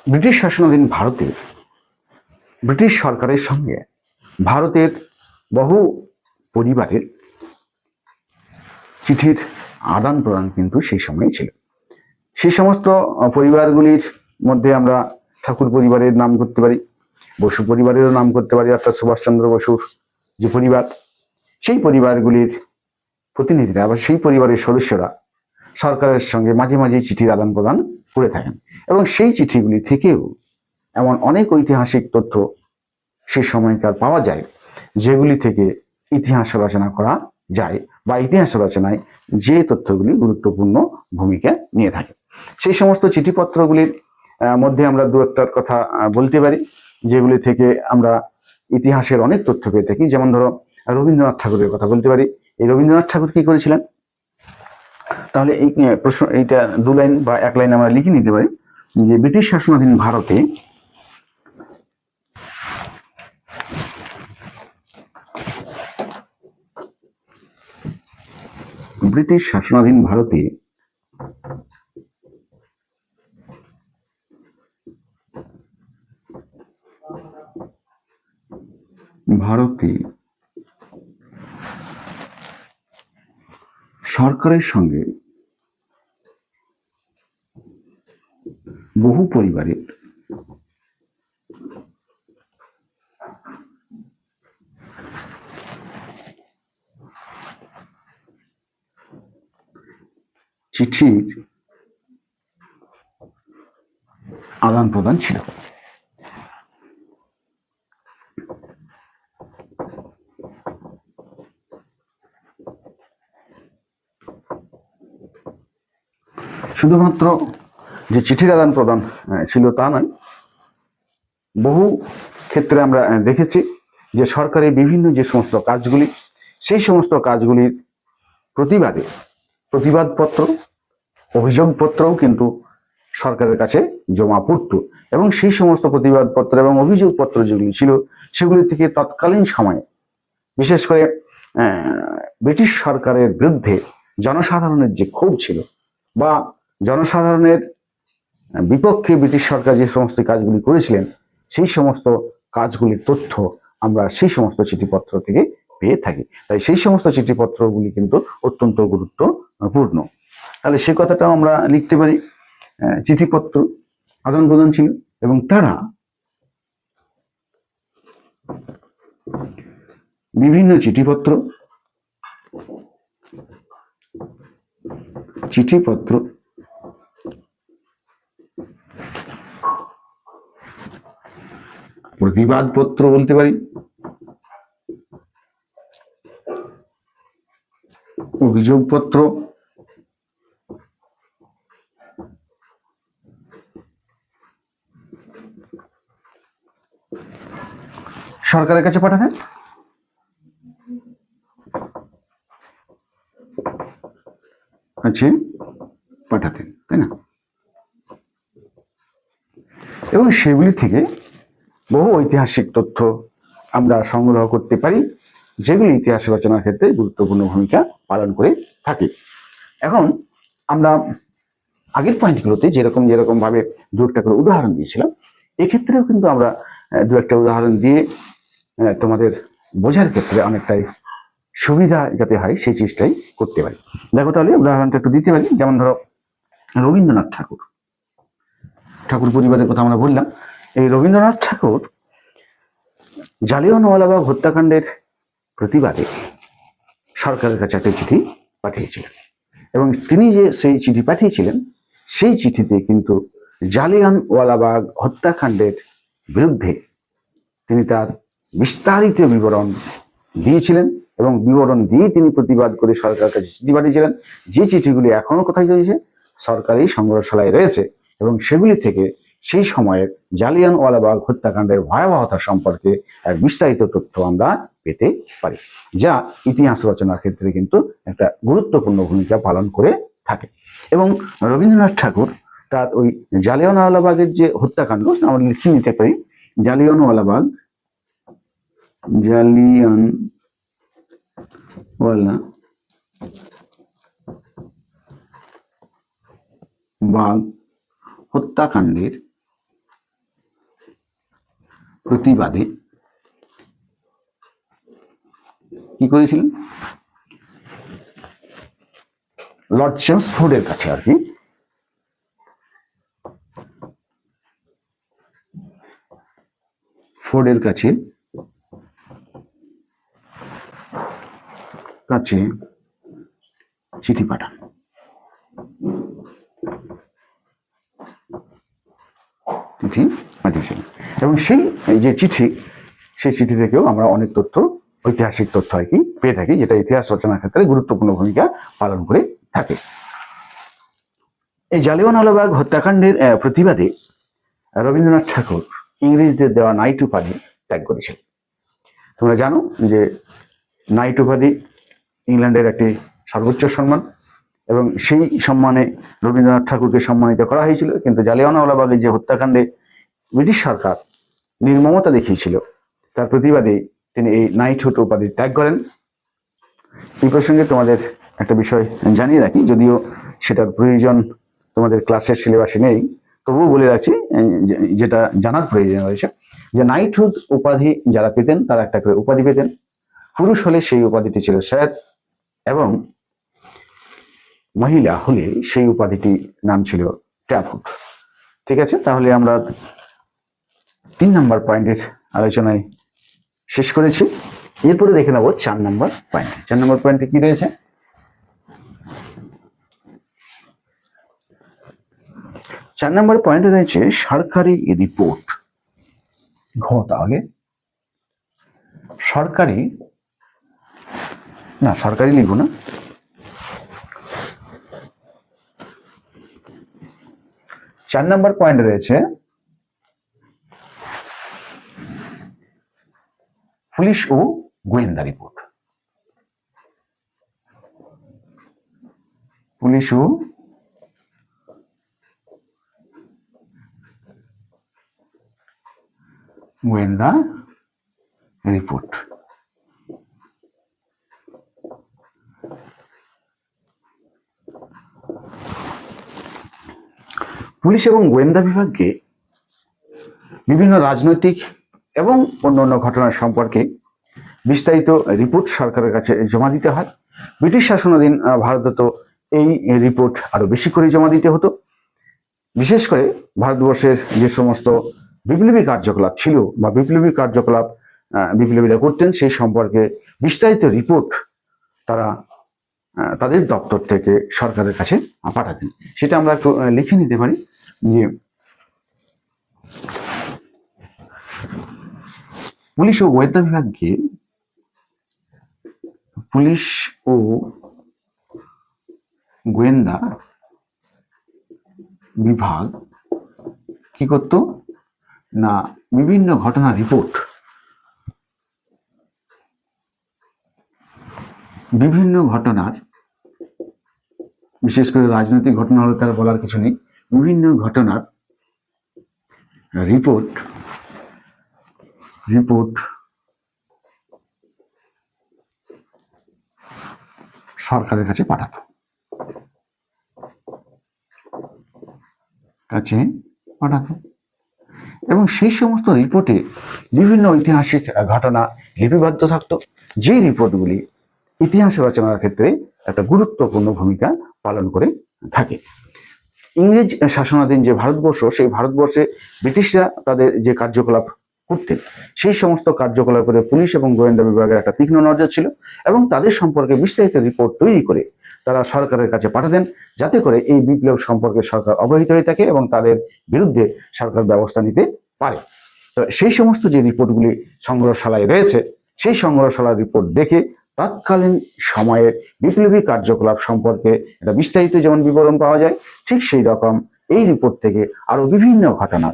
ব্রিটিশ শাসনাধীন ভারতে ব্রিটিশ সরকারের সঙ্গে ভারতের বহু পরিবারের চিঠির আদান প্রদান কিন্তু সেই সময় ছিল। সেই সমস্ত পরিবারগুলির মধ্যে আমরা ঠাকুর পরিবারের নাম করতে পারি, বসু পরিবারেরও নাম করতে পারি, অর্থাৎ সুভাষচন্দ্র বসুর যে পরিবার, সেই পরিবারগুলির প্রতিনিধিরা বা সেই পরিবারের সদস্যরা সরকারের সঙ্গে মাঝে মাঝে চিঠির আদান প্রদান করে থাকেন, এবং সেই চিঠিগুলি থেকেও এমন অনেক ঐতিহাসিক তথ্য সে সময়কার পাওয়া যায় যেগুলি থেকে ইতিহাস রচনা করা যায়, বা ইতিহাস রচনায় যে তথ্যগুলি গুরুত্বপূর্ণ ভূমিকা নিয়ে থাকে। সেই সমস্ত চিঠিপত্রগুলির মধ্যে আমরা দু একটার কথা বলতে পারি, যেগুলি থেকে আমরা ইতিহাসের অনেক তথ্য পেয়ে থাকি। যেমন ধরো রবীন্দ্রনাথ ঠাকুরের কথা বলতে পারি। এই রবীন্দ্রনাথ ঠাকুর কি করেছিলেন? তাহলে এই প্রশ্ন, এইটা 2 লাইন বা 1 লাইন আমরা লিখে নিতে পারি যে ব্রিটিশ শাসনাধীন ভারতে ব্রিটিশ শাসনাধীন ভারতে সরকারের সঙ্গে বহু পরিবারের চিঠির আদান প্রদান ছিল। শুধুমাত্র যে চিঠির আদান প্রদান ছিল তা নয়, বহু ক্ষেত্রে আমরা দেখেছি যে সরকারি বিভিন্ন যে সমস্ত কাজগুলি, সেই সমস্ত কাজগুলির প্রতিবাদে প্রতিবাদপত্র, অভিযোগপত্রও কিন্তু সরকারের কাছে জমা পড়ত, এবং সেই সমস্ত প্রতিবাদপত্র এবং অভিযোগপত্র যেগুলি ছিল সেগুলি থেকে তৎকালীন সময়ে বিশেষ করে ব্রিটিশ সরকারের বিরুদ্ধে জনসাধারণের যে ক্ষোভ ছিল বা জনসাধারণের বিপক্ষে ব্রিটিশ সরকার যে সমস্ত কাজগুলি করেছিলেন সেই সমস্ত কাজগুলির তথ্য আমরা সেই সমস্ত চিঠিপত্র থেকে পেয়ে থাকি। তাই সেই সমস্ত চিঠিপত্রগুলি কিন্তু অত্যন্ত গুরুত্বপূর্ণ। তাহলে সে কথাটাও আমরা লিখতে পারি, চিঠিপত্র আদান প্রদান ছিল এবং তারা বিভিন্ন চিঠিপত্র প্রতিবাদপত্র বলতে পারি, অভিযোগপত্র, সরকারের কাছে পাঠাতেন। তাই না? এবং সেগুলি থেকে বহু ঐতিহাসিক তথ্য আমরা সংগ্রহ করতে পারি, যেগুলি ইতিহাস রচনার ক্ষেত্রে গুরুত্বপূর্ণ ভূমিকা পালন করে থাকে। এখন আমরা আগের পয়েন্টগুলোতে যেরকম ভাবে 2-1টা করে উদাহরণ দিয়েছিলাম, এক্ষেত্রেও কিন্তু আমরা 2-1টা উদাহরণ দিয়ে তোমাদের বোঝার ক্ষেত্রে অনেকটাই সুবিধা যাতে হয় সেই চেষ্টাই করতে পারি। দেখো তাহলে উদাহরণটা একটু দিতে পারি। যেমন ধরো রবীন্দ্রনাথ ঠাকুর পরিবারের কথা আমরা বললাম। এই রবীন্দ্রনাথ ঠাকুর জালিয়ানওয়ালাবাগ হত্যাকাণ্ডের প্রতিবাদে সরকারের কাছে একটা চিঠি পাঠিয়েছিলেন, এবং তিনি যে সেই চিঠি পাঠিয়েছিলেন সেই চিঠিতে কিন্তু জালিয়ানওয়ালাবাগ হত্যাকাণ্ডের বিরুদ্ধে তিনি তার বিস্তারিত বিবরণ দিয়েছিলেন, এবং বিবরণ দিয়ে তিনি প্রতিবাদ করে সরকারের কাছে চিঠি পাঠিয়েছিলেন, যে চিঠিগুলি এখনো কোথায় রয়েছে? সরকারি সংগ্রহশালায় রয়েছে, এবং সেগুলি থেকে সেই সময়ের জালিয়ানওয়ালাবাগ হত্যাকাণ্ডের ভয়াবহতা সম্পর্কে এক বিস্তারিত তথ্য আমরা পেতে পারি, যা ইতিহাস রচনার ক্ষেত্রে কিন্তু একটা গুরুত্বপূর্ণ ভূমিকা পালন করে থাকে। এবং রবীন্দ্রনাথ ঠাকুর তার ওই জালিয়ানওয়ালাবাগের যে হত্যাকাণ্ড আমরা লিখে নিতে পারি, জালিয়ানওয়ালাবাগ হত্যাকাণ্ডের প্রতিবাদে কি করেছিলেন? লর্ড চেমসফোর্ডের কাছে আর কি কাছে চিঠি পাঠান। এবং সেই যে চিঠি, সেই চিঠি থেকেও আমরা অনেক তথ্য, ঐতিহাসিক তথ্য আর কি পেয়ে থাকি, যেটা ইতিহাস রচনার ক্ষেত্রে গুরুত্বপূর্ণ ভূমিকা পালন করে থাকে। এই জালিয়ানওয়ালাবাগ হত্যাকাণ্ডের প্রতিবাদে রবীন্দ্রনাথ ঠাকুর ইংরেজদের দেওয়া নাইট উপাধি ত্যাগ করেছিলেন। তোমরা জানো যে নাইট উপাধি ইংল্যান্ডের একটি সর্বোচ্চ সম্মান, এবং সেই সম্মানে রবীন্দ্রনাথ ঠাকুরকে সম্মানিত করা হয়েছিল। কিন্তু জালিয়ানওয়ালাবাগের যে হত্যাকাণ্ডে ব্রিটিশ সরকার নির্মমতা দেখিয়েছিল, তার প্রতিবাদে তিনি এই নাইটহুড উপাধি ত্যাগ করেন। এই প্রসঙ্গে তোমাদের একটা বিষয় জানিয়ে রাখি, যদিও সেটার প্রয়োজন তোমাদের ক্লাসের সিলেবাসে নেই, তবুও বলে রাখছি যেটা জানার প্রয়োজন রয়েছে, যে নাইটহুড উপাধি যারা পেতেন তারা একটা করে উপাধি পেতেন। পুরুষ হলে সেই উপাধিটি ছিল সৈয়দ, এবং মহিলা হলে সেই উপাধিটি নাম ছিল ট্যাবহুড। ঠিক আছে, তাহলে আমরা 3 নম্বর পয়েন্টের আলোচনায় শেষ করেছি। এরপরে দেখে নেব 4 নম্বর পয়েন্ট। 4 নম্বর পয়েন্টে কি রয়েছে? 4 নম্বর পয়েন্টে রয়েছে সরকারি রিপোর্ট। ঘটা আগে সরকারি লিখব না, চার নম্বর পয়েন্ট রয়েছে পুলিশ ও গোয়েন্দা রিপোর্ট। পুলিশ ও গোয়েন্দা রিপোর্ট। পুলিশ এবং গোয়েন্দা বিভাগকে বিভিন্ন রাজনৈতিক এবং অন্যান্য ঘটনা সম্পর্কে বিস্তারিত রিপোর্ট সরকারের কাছে জমা দিতে হয়। ব্রিটিশ শাসনাধীন ভারতে তো এই রিপোর্ট আরো বেশি করে জমা দিতে হতো। বিশেষ করে ভারতবর্ষের যে সমস্ত বিপ্লবী কার্যকলাপ ছিল বা বিপ্লবী কার্যকলাপ বিপ্লবীরা করতেন, সেই সম্পর্কে বিস্তারিত রিপোর্ট তারা তাদের দপ্তর থেকে সরকারের কাছে পাঠাতেন। সেটা আমরা একটু লিখে নিতে পারি যে পুলিশ ও গোয়েন্দা বিভাগকে পুলিশ ও গোয়েন্দা বিভাগ কি করত না, বিভিন্ন ঘটনা রিপোর্ট, বিভিন্ন ঘটনার, বিশেষ করে রাজনৈতিক ঘটনা হলে তার বলার কিছু নেই, বিভিন্ন ঘটনার রিপোর্ট সরকারের কাছে পাঠাতো। এবং সেই সমস্ত রিপোর্টে বিভিন্ন ঐতিহাসিক ঘটনা লিপিবদ্ধ থাকতো, যে রিপোর্টগুলি ইতিহাস রচনার ক্ষেত্রে একটা গুরুত্বপূর্ণ ভূমিকা পালন করে থাকে। ইংরেজ শাসনাধীন যে ভারতবর্ষ, সেই ভারতবর্ষে ব্রিটিশরা তাদের যে কার্যকলাপ করতেন, সেই সমস্ত কার্যকলাপের পুলিশ এবং গোয়েন্দা বিভাগের একটা তীক্ষ্ণ নজর ছিল, এবং তাদের সম্পর্কে বিস্তারিত রিপোর্ট তৈরি করে তারা সরকারের কাছে পাঠাতেন, যাতে করে এই বিপ্লব সম্পর্কে সরকার অবহিত হয়ে থাকে এবং তাদের বিরুদ্ধে সরকার ব্যবস্থা নিতে পারে। তো সেই সমস্ত যে রিপোর্টগুলি সংগ্রহশালায় রয়েছে, সেই সংগ্রহশালার রিপোর্ট দেখে তৎকালীন সময়ের বিপ্লবী কার্যকলাপ সম্পর্কে একটা বিস্তারিত যেমন বিবরণ পাওয়া যায়, ঠিক সেই রকম এই রিপোর্ট থেকে আরো বিভিন্ন ঘটনা,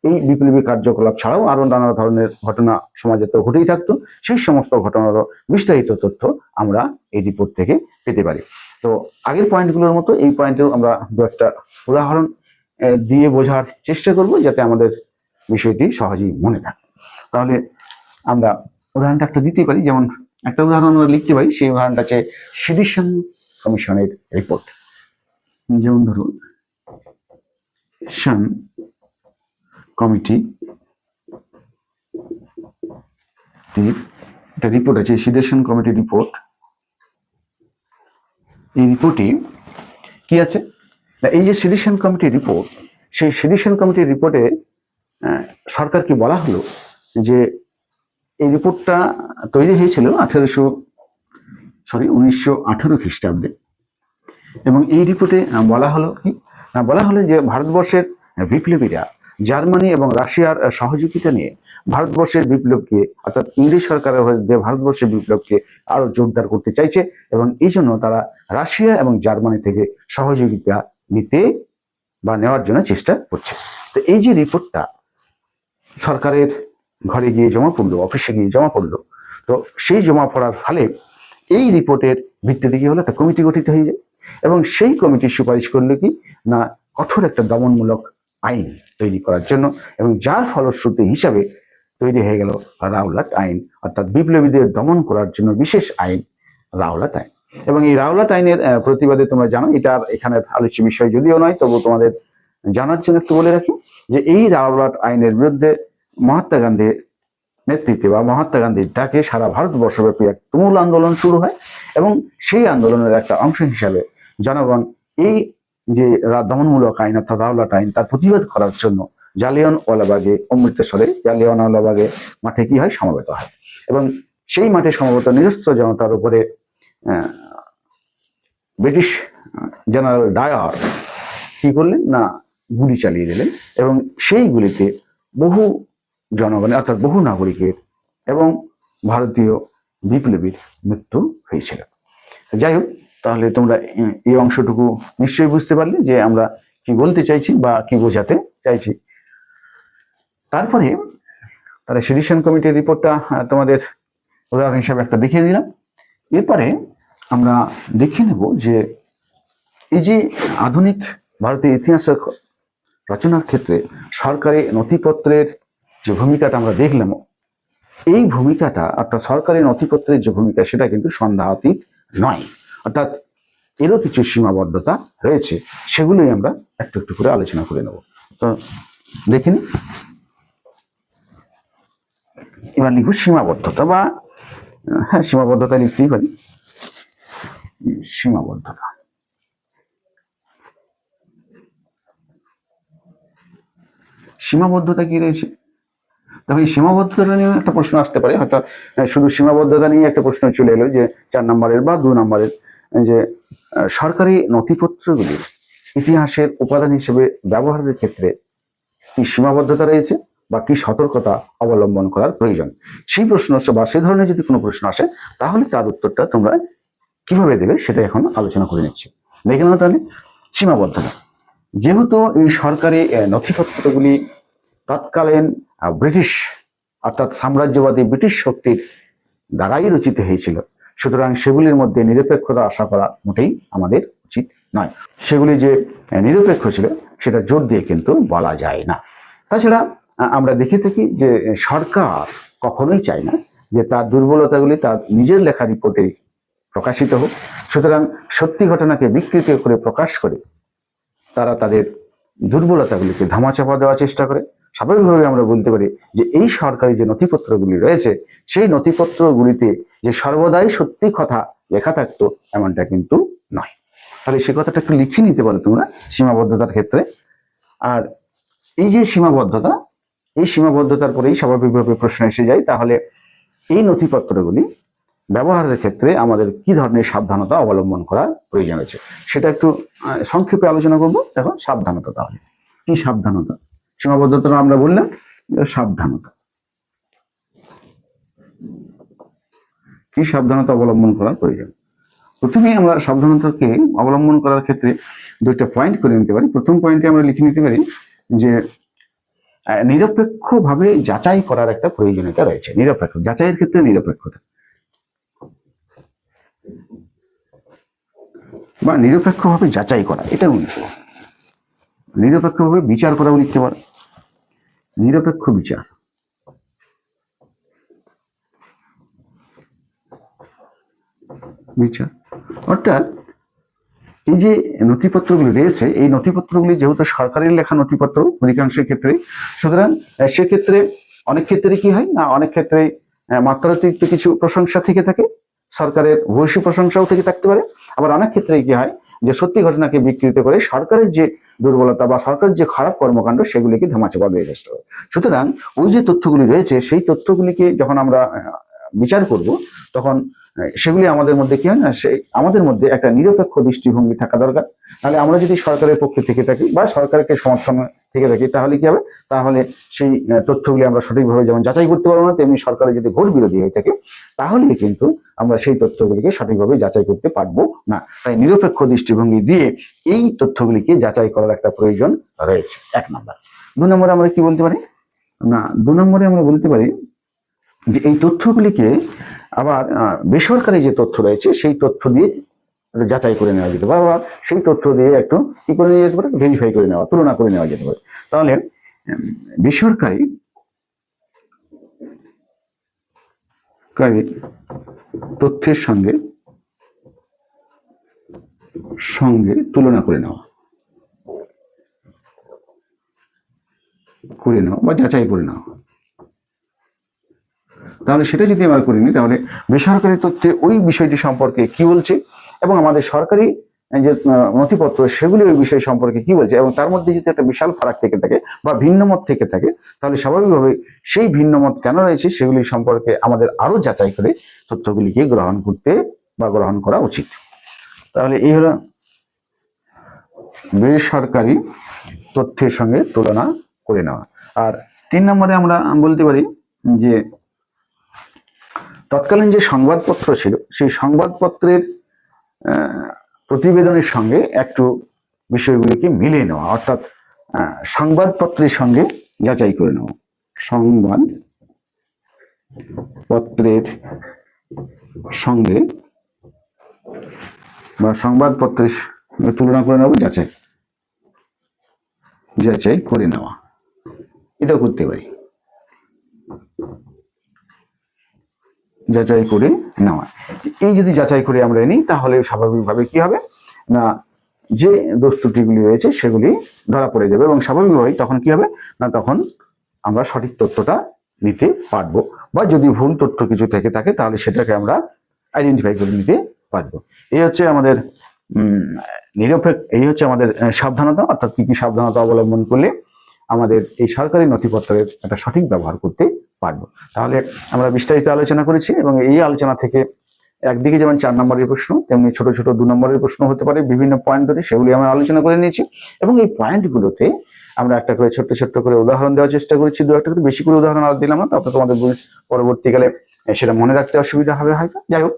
এই বিপ্লবী কার্যকলাপ ছাড়াও আরো নানা ধরনের ঘটনা সমাজে তো ঘটেই থাকতো, সেই সমস্ত ঘটনারও বিস্তারিত তথ্য আমরা এই রিপোর্ট থেকে পেতে পারি। তো আগের পয়েন্টগুলোর মতো এই পয়েন্টেও আমরা দু একটা উদাহরণ দিয়ে বোঝার চেষ্টা করব, যাতে আমাদের বিষয়টি সহজেই মনে থাকে। তাহলে আমরা উদাহরণটা একটা দিতে পারি, যেমন একটা উদাহরণ আমরা লিখতে পারি, সেই উদাহরণটা হচ্ছে সেডিশন কমিশনের রিপোর্ট। যেমন ধরুন সেডিশন কমিটি, একটা রিপোর্ট আছে সেডিশন কমিটি রিপোর্ট। এই রিপোর্টে কি আছে, এই যে সেডিশন কমিটি রিপোর্ট, সেই সেডিশন কমিটির রিপোর্টে সরকারকে বলা হলো যে এই রিপোর্টটা তৈরি হয়েছিল 1918 খ্রিস্টাব্দে, এবং এই রিপোর্টে বলা হলো যে ভারতবর্ষের বিপ্লবীরা জার্মানি এবং রাশিয়ার সহযোগিতা নিয়ে ভারতবর্ষের বিপ্লবকে, অর্থাৎ ইংরেজ সরকারের যে ভারতবর্ষের বিপ্লবকে আরো জোরদার করতে চাইছে, এবং এই জন্য তারা রাশিয়া এবং জার্মানি থেকে সহযোগিতা নিতে বা নেওয়ার জন্য চেষ্টা করছে। তো এই যে রিপোর্টটা সরকারের ঘরে গিয়ে জমা পড়লো, অফিসে গিয়ে জমা পড়লো, তো সেই জমা পড়ার ফলে এই রিপোর্টের ভিত্তিতে কি হলো, একটা কমিটি গঠিত হয়ে যায়। এবং সেই কমিটি সুপারিশ করলো কি না কঠোর একটা দমনমূলক আইন তৈরি করার জন্য, এবং যার ফলশ্রুতি হিসাবে তৈরি হয়ে গেল রাওলাট আইন, অর্থাৎ বিপ্লবীদের দমন করার জন্য বিশেষ আইন রাওলাট আইন। এবং এই রাওলাট আইনের প্রতিবাদে তোমরা জানো, এটা এখানে আলোচ্য বিষয় যদিও নয়, তবু তোমাদের জানার জন্য একটু বলে রাখি যে এই রাওলাট আইনের বিরুদ্ধে মহাত্মা গান্ধীর নেতৃত্বে বা মহাত্মা গান্ধীর ডাকে সারা ভারতবর্ষব্যাপী এক তুমুল আন্দোলন শুরু হয়, এবং সেই আন্দোলনের একটা অংশ হিসাবে জনগণ এই যে দমনমূলক আইন অর্থাৎ রাওলাট আইন তার প্রতিবাদ করার জন্য জালিয়ানওয়ালাবাগে, অমৃতসরে জালিয়ানওয়ালাবাগে মাঠে কি হয়, সমবেত হয়। এবং সেই মাঠে সমবেত নিরস্ত্র জনতার উপরে ব্রিটিশ জেনারেল ডায়ার কি করলেন না গুলি চালিয়ে দিলেন, এবং সেই গুলিতে বহু জনগণের অর্থাৎ বহু নাগরিকের এবং ভারতীয় বিপ্লবীর মৃত্যু হয়েছিল। যাই হোক, তাহলে তোমরা এই অংশটুকু নিশ্চয়ই বুঝতে পারলে যে আমরা কি বলতে চাইছি বা কি বোঝাতে চাইছি। তারপরে তারা সেডিশন কমিটির রিপোর্টটা তোমাদের উদাহরণ হিসাবে একটা দেখিয়ে দিলাম। এরপরে আমরা দেখে নেব যে এই যে আধুনিক ভারতীয় ইতিহাসের রচনার ক্ষেত্রে সরকারি নথিপত্রের যে ভূমিকাটা আমরা দেখলাম, এই ভূমিকাটা অর্থাৎ সরকারি নথিপত্রের যে ভূমিকা সেটা কিন্তু সন্দেহাতীত নয়, অর্থাৎ এরও কিছু সীমাবদ্ধতা রয়েছে, সেগুলোই আমরা একটু একটু করে আলোচনা করে নেব। তো দেখিনি, এবার লিখব সীমাবদ্ধতা, বা হ্যাঁ সীমাবদ্ধতা লিখতেই পারি। সীমাবদ্ধতা, সীমাবদ্ধতা কি রয়েছে? তবে এই সীমাবদ্ধতা নিয়ে একটা প্রশ্ন আসতে পারে, হয়তো শুধু সীমাবদ্ধতা নিয়ে একটা প্রশ্ন চলে এলো যে 4 নম্বরের বা 2 নম্বরের, যে সরকারি নথিপত্রগুলির ইতিহাসের উপাদান হিসেবে ব্যবহারের ক্ষেত্রে কি সীমাবদ্ধতা রয়েছে বা কি সতর্কতা অবলম্বন করার প্রয়োজন। সেই প্রশ্ন বা সেই ধরনের যদি কোনো প্রশ্ন আসে তাহলে তার উত্তরটা তোমরা কিভাবে দেবে সেটা এখন আলোচনা করে নিচ্ছি। দেখে নাও তাহলে সীমাবদ্ধতা। যেহেতু এই সরকারি নথিপত্রগুলি তৎকালীন ব্রিটিশ অর্থাৎ সাম্রাজ্যবাদী ব্রিটিশ শক্তির দ্বারাই রচিত হয়েছিল, সুতরাং সেগুলির মধ্যে নিরপেক্ষতা আশা করা মোটেই আমাদের উচিত নয়। সেগুলি যে নিরপেক্ষ ছিল সেটা জোর দিয়ে কিন্তু বলা যায় না। তাছাড়া আমরা দেখে থাকি যে সরকার কখনোই চায় না যে তার দুর্বলতাগুলি তার নিজের লেখা রিপোর্টে প্রকাশিত হোক, সুতরাং সত্যি ঘটনাকে বিকৃত করে প্রকাশ করে তারা তাদের দুর্বলতাগুলিকে ধামাচাপা দেওয়ার চেষ্টা করে। স্বাভাবিকভাবে আমরা বলতে পারি যে এই সরকারি যে নথিপত্রগুলি রয়েছে সেই নথিপত্রগুলিতে যে সর্বদাই সত্যি কথা লেখা থাকতো এমনটা কিন্তু নয়। তাহলে সে কথাটা একটু লিখে নিতে পারো তোমরা সীমাবদ্ধতার ক্ষেত্রে। আর এই যে সীমাবদ্ধতা, এই সীমাবদ্ধতার পরেই স্বাভাবিকভাবে প্রশ্ন এসে যায়, তাহলে এই নথিপত্রগুলি ব্যবহারের ক্ষেত্রে আমাদের কি ধরনের সাবধানতা অবলম্বন করার প্রয়োজন আছে সেটা একটু সংক্ষেপে আলোচনা করব। দেখো সাবধানতা, তাহলে কি সাবধানতা? সীমাবদ্ধতা আমরা বললাম, সাবধানতা কি, সাবধানতা অবলম্বন করার প্রয়োজন। প্রথমে আমরা সাবধানতাকে অবলম্বন করার ক্ষেত্রে দুইটা পয়েন্ট করে নিতে পারি। প্রথম পয়েন্টে আমরা লিখে নিতে পারি যে নিরপেক্ষভাবে যাচাই করার একটা প্রয়োজনীয়তা রয়েছে। নিরপেক্ষ যাচাইয়ের ক্ষেত্রে নিরপেক্ষতা বা নিরপেক্ষভাবে যাচাই করা, এটাও নিরপেক্ষভাবে বিচার করাও লিখতে পারে। নিরপেক্ষ বিচার, বিচার অর্থাৎ এই যে নথিপত্রগুলি রয়েছে এই নথিপত্রগুলি যেহেতু সরকারের লেখা নথিপত্র অধিকাংশের ক্ষেত্রে, সুতরাং সেক্ষেত্রে অনেক ক্ষেত্রে কি হয় না, অনেক ক্ষেত্রে মাত্রাতিরিক্ত কিছু প্রশংসা থেকে থাকে, সরকারের ভূয়সী প্রশংসাও থেকে থাকতে পারে। আবার অনেক ক্ষেত্রে কি হয় যে সত্যি ঘটনাকে বিকৃত করে সরকারের যে দুর্বলতা বা সরকারের যে খারাপ কর্মকাণ্ড সেগুলিকে ধামাচাপা দিয়ে চেষ্টা করে। সুতরাং ওই যে তথ্যগুলি রয়েছে সেই তথ্যগুলিকে যখন আমরা বিচার করব তখন সেগুলি আমাদের মধ্যে কি হয় না, সেই আমাদের মধ্যে একটা নিরপেক্ষ দৃষ্টিভঙ্গি থাকা দরকার। তাহলে আমরা যদি সরকারের পক্ষে থেকে থাকি বা সরকারকে সমর্থন থেকে থাকি তাহলে কি হবে, তাহলে সেই তথ্যগুলি আমরা সঠিকভাবে যেমন যাচাই করতে পারবো না, তেমনি সরকারের যদি ঘোর বিরোধী হয়ে থাকে তাহলে কিন্তু আমরা সেই তথ্যগুলিকে সঠিকভাবে যাচাই করতে পারবো না। তাই নিরপেক্ষ দৃষ্টিভঙ্গি দিয়ে এই তথ্যগুলিকে যাচাই করার একটা প্রয়োজন রয়েছে, 1 নম্বর। 2 নম্বরে আমরা কি বলতে পারি না, 2 নম্বরে আমরা বলতে পারি যে এই তথ্যগুলিকে আবার বেসরকারি যে তথ্য রয়েছে সেই তথ্য দিয়ে একটু যাচাই করে নেওয়া যেতে পারে, বা সেই তথ্য দিয়ে একটু কি করে নেওয়া যেতে পারে, ভেরিফাই করে নেওয়া, তুলনা করে নেওয়া যেতে পারে। তাহলে বেসরকারি তথ্যের সঙ্গে সঙ্গে তুলনা করে নেওয়া বা যাচাই করে নেওয়া। তাহলে সেটা যদি আমরা করিনি, তাহলে বেসরকারি তথ্যে ওই বিষয়টি সম্পর্কে কি বলছে এবং আমাদের সরকারি যে নথিপত্র সেগুলি ওই বিষয় সম্পর্কে কি বলছে, এবং তার মধ্যে যদি একটা বিশাল ফারাক থেকে থাকে বা ভিন্ন মত থেকে থাকে, তাহলে স্বাভাবিকভাবে সেই ভিন্ন মত কেন রয়েছে সেগুলি সম্পর্কে আমাদের আরো যাচাই করে তথ্যগুলিকে গ্রহণ করতে বা গ্রহণ করা উচিত। তাহলে এই হলো বেসরকারি তথ্যের সঙ্গে তুলনা করে নেওয়া। আর 3 নম্বরে আমরা বলতে পারি যে তৎকালীন যে সংবাদপত্র ছিল সেই সংবাদপত্রের প্রতিবেদনের সঙ্গে একটু বিষয়গুলিকে মিলিয়ে নেওয়া, অর্থাৎ সংবাদপত্রের সঙ্গে যাচাই করে নেওয়া, সংবাদপত্রের সঙ্গে বা সংবাদপত্রের তুলনা করে নেওয়া, যাচাই করে নেওয়া, এটা করতে পারি, যাচাই করে নেওয়া। এই যদি যাচাই করে আমরা নিই তাহলে স্বাভাবিকভাবে কি হবে না, যে দোষ ত্রুটিগুলি রয়েছে সেগুলি ধরা পড়ে যাবে, এবং স্বাভাবিকভাবেই তখন কি হবে না, তখন আমরা সঠিক তথ্যটা নিতে পারবো, বা যদি ভুল তথ্য কিছু থেকে থাকে তাহলে সেটাকে আমরা আইডেন্টিফাই করে নিতে পারবো। এই হচ্ছে আমাদের এই হচ্ছে আমাদের সাবধানতা, অর্থাৎ কি কি সাবধানতা অবলম্বন করলে আমাদের এই সরকারি নথিপত্রের একটা সঠিক ব্যবহার করতে পারবো। তাহলে আমরা বিস্তারিত আলোচনা করেছি, এবং এই আলোচনা থেকে একদিকে যেমন 4 নম্বরের প্রশ্ন, তেমনি ছোট ছোট 2 নম্বরের প্রশ্ন হতে পারে বিভিন্ন পয়েন্ট ধরে, সেগুলি আমরা আলোচনা করে নিয়েছি, এবং এই পয়েন্টগুলোতে আমরা একটা করে ছোট্ট ছোট্ট করে উদাহরণ দেওয়ার চেষ্টা করেছি, 2-1টা করে, বেশি করে উদাহরণ আর দিলাম না, তারপরে তোমাদের পরবর্তীকালে সেটা মনে রাখতে অসুবিধা হবে হয়তো। যাই হোক,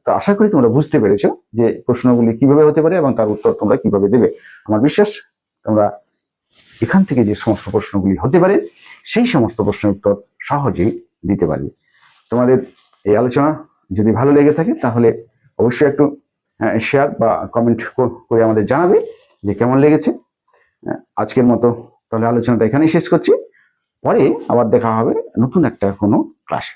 তো আশা করি তোমরা বুঝতে পেরেছো যে প্রশ্নগুলি কিভাবে হতে পারে এবং তার উত্তর তোমরা কিভাবে দেবে। আমার বিশ্বাস তোমরা এখান থেকে যে সমস্ত প্রশ্নগুলি হতে পারে সেই সমস্ত প্রশ্নের উত্তর সহজেই দিতে পারবে। তোমাদের এই আলোচনা যদি ভালো লেগে থাকে তাহলে অবশ্যই একটু শেয়ার বা কমেন্ট করে আমাদের জানাবে যে কেমন লেগেছে। আজকের মতো তাহলে আলোচনাটা এখানেই শেষ করছি, পরে আবার দেখা হবে নতুন একটা কোনো ক্লাসে।